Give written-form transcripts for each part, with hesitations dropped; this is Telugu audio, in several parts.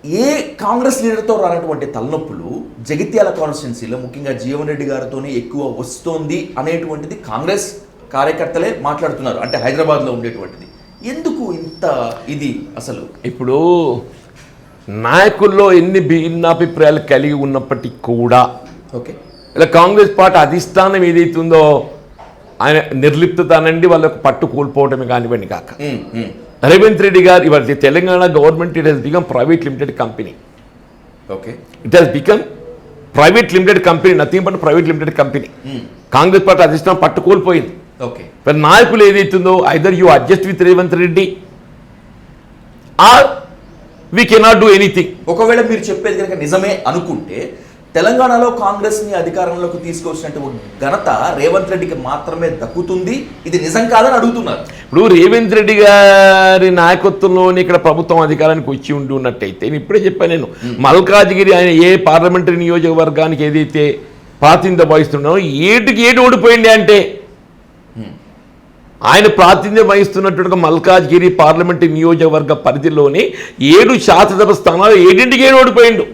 ఏ కాంగ్రెస్ లీడర్తో రానటువంటి తలనొప్పులు జగిత్యాల కాన్స్టిట్యున్సీలో ముఖ్యంగా జీవన్ రెడ్డి గారితోనే ఎక్కువ వస్తోంది అనేటువంటిది కాంగ్రెస్ కార్యకర్తలే మాట్లాడుతున్నారు. అంటే హైదరాబాద్లో ఉండేటువంటిది ఎందుకు ఇంత ఇది అసలు? ఇప్పుడు నాయకుల్లో ఎన్ని భిన్నాభిప్రాయాలు కలిగి ఉన్నప్పటికీ కూడా ఓకే, ఇలా కాంగ్రెస్ పార్టీ అధిష్టానం ఏదైతుందో ఆయన నిర్లిప్తత అనండి వాళ్ళకు పట్టు కోల్పోవటమే కానివ్వండి కాక రేవంత్ రెడ్డి గారు ఇవాళ Telangana government it has become private limited company. Okay, it has become private limited company, nothing but private limited company. Congress party అధిష్టానం పట్టు కోల్పోయింది. ఓకే, మరి నాయకులు ఏదైతుందో either you adjust with Revanth Reddy or we cannot do anything. ఒకవేళ మీరు చెప్పేది కనుక నిజమే అనుకుంటే తెలంగాణలో కాంగ్రెస్ ని అధికారంలోకి తీసుకొచ్చినటువంటి ఘనత రేవంత్ రెడ్డికి మాత్రమే దక్కుతుంది. ఇది నిజం కాదని అడుగుతున్నారు. ఇప్పుడు రేవంత్ రెడ్డి గారి నాయకత్వంలోని ఇక్కడ ప్రభుత్వం అధికారానికి వచ్చి ఉండి ఉన్నట్టయితే నేను ఇప్పుడే చెప్పాను, నేను మల్కాజ్గిరి ఆయన ఏ పార్లమెంటరీ నియోజకవర్గానికి ఏదైతే ప్రాతినిధ్యం వహిస్తున్నాడో 7కి 7 ఓడిపోయింది. అంటే ఆయన ప్రాతినిధ్యం వహిస్తున్నటువంటి మల్కాజ్గిరి పార్లమెంటరీ నియోజకవర్గ పరిధిలోని 7 శాసనసభ స్థానాలు 7కి 7 ఓడిపోయిండు.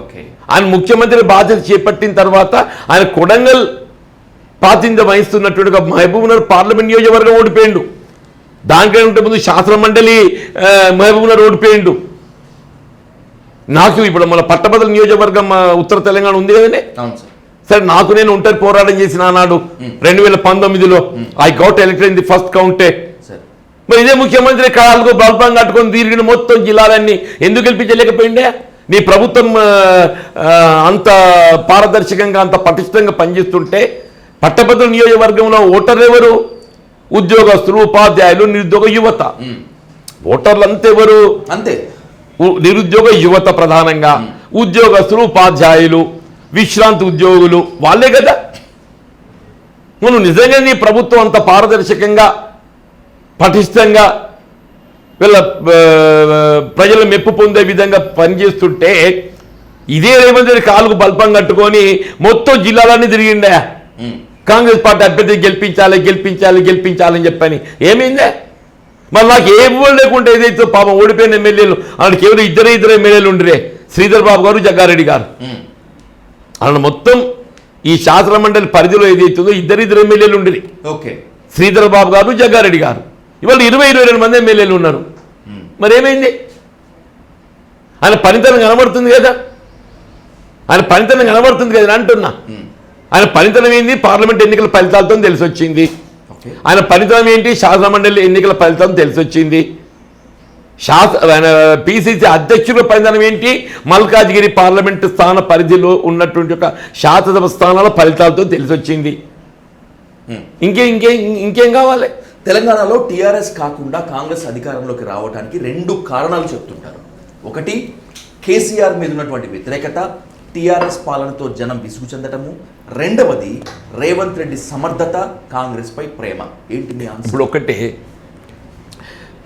ఓకే, ఆయన ముఖ్యమంత్రి బాధ్యత చేపట్టిన తర్వాత ఆయన కొడంగల్ ప్రాతినిధ్యం వహిస్తున్నట్టుగా మహబూబ్నగర్ పార్లమెంట్ నియోజకవర్గం ఓడిపోయిండు. దానికంటే ముందు శాసన మండలి మహబూబ్నగర్ ఓడిపోయిండు. నాకు ఇప్పుడు మన పట్టభద్రుల నియోజకవర్గం ఉత్తర తెలంగాణ ఉంది కదండి. సరే, నాకు నేను ఒంటరి పోరాటం చేసిన ఆనాడు 2019లో I got elected in the first count. మరి ఇదే ముఖ్యమంత్రి కాళ్ళకు బల్బం కట్టుకొని తిరిగిన మొత్తం జిల్లాలన్నీ ఎందుకు గెలిపించలేకపోయిండే? నీ ప్రభుత్వం అంత పారదర్శకంగా అంత పటిష్టంగా పనిచేస్తుంటే పట్టభద్రుల నియోజకవర్గంలో ఓటర్లు ఎవరు? ఉద్యోగస్తులు, ఉపాధ్యాయులు, నిరుద్యోగ యువత. ఓటర్లు అంతే ఎవరు? అంతే నిరుద్యోగ యువత ప్రధానంగా, ఉద్యోగస్తులు, ఉపాధ్యాయులు, విశ్రాంతి ఉద్యోగులు వాళ్ళే కదా. మనం నిజంగా నీ ప్రభుత్వం అంత పారదర్శకంగా పటిష్టంగా వీళ్ళ ప్రజలు మెప్పు పొందే విధంగా పనిచేస్తుంటే ఇదే రేవంత్ రెడ్డి కాలుకు బల్పం కట్టుకొని మొత్తం జిల్లాలన్నీ తిరిగిండే కాంగ్రెస్ పార్టీ అభ్యర్థి గెలిపించాలి గెలిపించాలి గెలిపించాలని చెప్పని. ఏమైందే? మరి నాకు ఏ ఇవ్వలు లేకుండా ఏదైతే పాపం ఓడిపోయిన ఎమ్మెల్యేలు అక్కడ కేవలం ఇద్దరు ఎమ్మెల్యేలు ఉండిరే, శ్రీధర్ బాబు గారు, జగ్గారెడ్డి గారు. అలా మొత్తం ఈ శాసన మండలి పరిధిలో ఏదైతుందో ఇద్దరు ఎమ్మెల్యేలు ఉండిరి. ఓకే, శ్రీధర్ బాబు గారు, జగ్గారెడ్డి గారు. ఇవాళ 22 మంది ఎమ్మెల్యేలు ఉన్నారు. మరి ఏమైంది? ఆయన పనితనం కనబడుతుంది కదా, ఆయన పనితనం కనబడుతుంది కదా అంటున్నా. ఆయన పనితనం ఏంది? పార్లమెంట్ ఎన్నికల ఫలితాలతో తెలిసి వచ్చింది. ఆయన పనితనం ఏంటి? శాసన మండలి ఎన్నికల ఫలితం తెలిసి వచ్చింది. పిసిసి అధ్యక్షుల పనితనం ఏంటి? మల్కాజ్గిరి పార్లమెంటు స్థాన పరిధిలో ఉన్నటువంటి ఒక శాసనసభ స్థానాల ఫలితాలతో తెలిసి వచ్చింది. ఇంకేం కావాలి? తెలంగాణలో టీఆర్ఎస్ కాకుండా కాంగ్రెస్ అధికారంలోకి రావడానికి 2 కారణాలు చెప్తుంటారు. ఒకటి, కేసీఆర్ మీద ఉన్నటువంటి వ్యతిరేకత, టీఆర్ఎస్ పాలనతో జనం విసుగు చెందటము. రెండవది, రేవంత్ రెడ్డి సమర్థత, కాంగ్రెస్ పై ప్రేమ. ఏంటి మీ ఆన్సర్? ఇప్పుడు ఒకటే,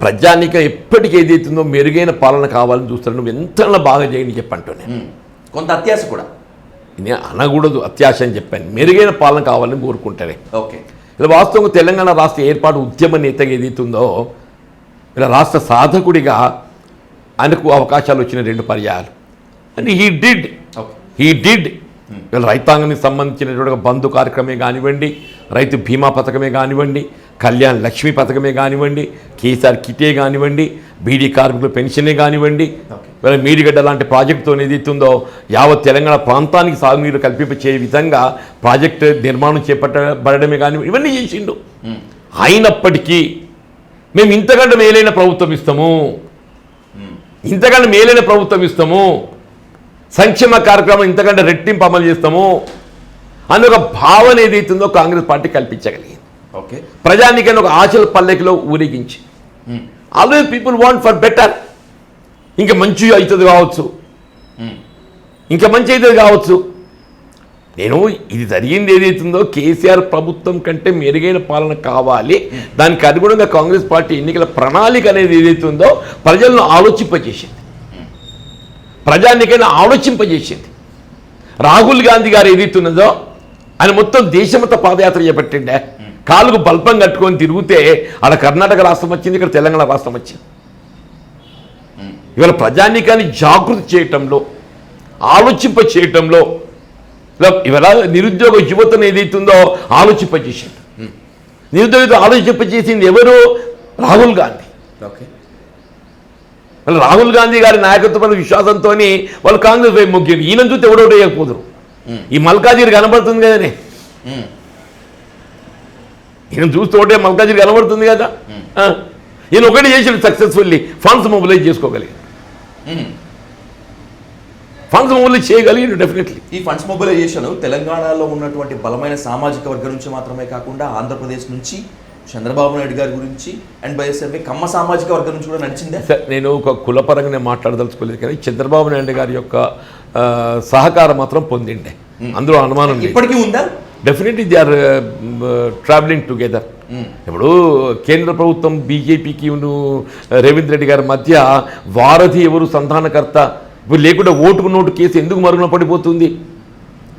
ప్రజానికం ఎప్పటికీ ఏదైతుందో మెరుగైన పాలన కావాలని చూస్తారు. నువ్వు ఎంత బాగా చేయండి చెప్పంటూనే కొంత అత్యాశ కూడా. నేను అనకూడదు అత్యాశ అని చెప్పాను, మెరుగైన పాలన కావాలని కోరుకుంటారే. ఓకే, ఇలా వాస్తవంగా తెలంగాణ రాష్ట్ర ఏర్పాటు ఉద్యమ నేతగా ఏదైతుందో ఇలా రాష్ట్ర సాధకుడిగా ఆయనకు అవకాశాలు వచ్చిన 2 పర్యాయాలు. అంటే హీ డిడ్ ఇలా రైతాంగానికి సంబంధించినటువంటి బంధు కార్యక్రమే కానివ్వండి, రైతు బీమా పథకమే కానివ్వండి, కళ్యాణ్ లక్ష్మి పథకమే కానివ్వండి, కేసీఆర్ కిటే కానివ్వండి, బీడీ కార్మికుల పెన్షనే కానివ్వండి, మీడిగడ్డ లాంటి ప్రాజెక్టుతో ఏదైతుందో యావత్ తెలంగాణ ప్రాంతానికి సాగునీరు కల్పించే విధంగా ప్రాజెక్టు నిర్మాణం చేపట్టబడమే కానివ్వండి, ఇవన్నీ చేసిండు. అయినప్పటికీ మేము ఇంతకంటే మేలైన ప్రభుత్వం ఇస్తాము, ఇంతకంటే మేలైన ప్రభుత్వం ఇస్తాము, సంక్షేమ కార్యక్రమం ఇంతకంటే రెట్టింపు అమలు చేస్తాము అని ఒక భావన ఏదైతుందో కాంగ్రెస్ పార్టీ కల్పించగలిగింది. ఓకే, ప్రజానికైనా ఒక ఆశల పల్లెకిలో ఊరేగించి always people want for better. ఇంకా మంచి అవుతుంది కావచ్చు, ఇంకా మంచి అవుతుంది కావచ్చు. నేను ఇది జరిగింది ఏదైతుందో కేసీఆర్ ప్రభుత్వం కంటే మెరుగైన పాలన కావాలి, దానికి అనుగుణంగా కాంగ్రెస్ పార్టీ ఎన్నికల ప్రణాళిక అనేది ఏదైతుందో ప్రజలను ఆలోచింపజేసింది, ప్రజానికైనా ఆలోచింపజేసింది. రాహుల్ గాంధీ గారు ఏదైతున్నదో ఆయన మొత్తం దేశమంతా పాదయాత్ర చేపట్టిండే, కాలుకు బల్పం కట్టుకొని తిరిగితే ఆడ కర్ణాటక రాష్ట్రం వచ్చింది, ఇక్కడ తెలంగాణ రాష్ట్రం వచ్చింది. ఇవాళ ప్రజానీకాన్ని జాగృతి చేయటంలో, ఆలోచింప చేయటంలో, ఇవాళ నిరుద్యోగ యువతను ఏదైతుందో ఆలోచింపజేసింది. నిరుద్యోగ ఆలోచింపజేసింది ఎవరు? రాహుల్ గాంధీ. ఓకే, రాహుల్ గాంధీ గారి నాయకత్వం విశ్వాసంతో వాళ్ళు కాంగ్రెస్ వైపు మొగ్గారు. ఈయన చూస్తే ఎవడోటి వేయకపోదురు. ఈ మల్కాజిరి కనబడుతుంది కదనే, ఈయన చూస్తే ఒకటే మల్కాజిరి కనబడుతుంది కదా. ఈయన ఒకటి చేసాడు సక్సెస్ఫుల్లీ, ఫండ్స్ మొబిలైజ్ చేసుకోగలిగాడు, ఫండ్స్ మొబిలైజ్ చేయగలిగాడు డెఫినెట్లీ. ఈ ఫండ్స్ మొబిలైజేషన్ తెలంగాణలో ఉన్నటువంటి బలమైన సామాజిక వర్గం నుంచి మాత్రమే కాకుండా ఆంధ్రప్రదేశ్ నుంచి చంద్రబాబు నాయుడు గారి గురించి అండ్ బైఎస్ఎఫ్ఐ కమ్మ సామాజిక వర్గం నుంచి కూడా నడిచిందే. నేను ఒక కులపరంగానే మాట్లాడదలుచుకోలేదు, కానీ చంద్రబాబు నాయుడు గారి యొక్క సహకారం మాత్రం పొందిండే, అందులో అనుమానం లేదు. ఇప్పటికీ ఉందా? Definitely they are travelling together. ఇప్పుడు కేంద్ర ప్రభుత్వం బీజేపీకి రేవంత్ రెడ్డి గారి మధ్య వారధి ఎవరు, సంధానకర్త ఇప్పుడు లేకుండా ఓటుకు నోటు కేసు ఎందుకు మరుగున పడిపోతుంది?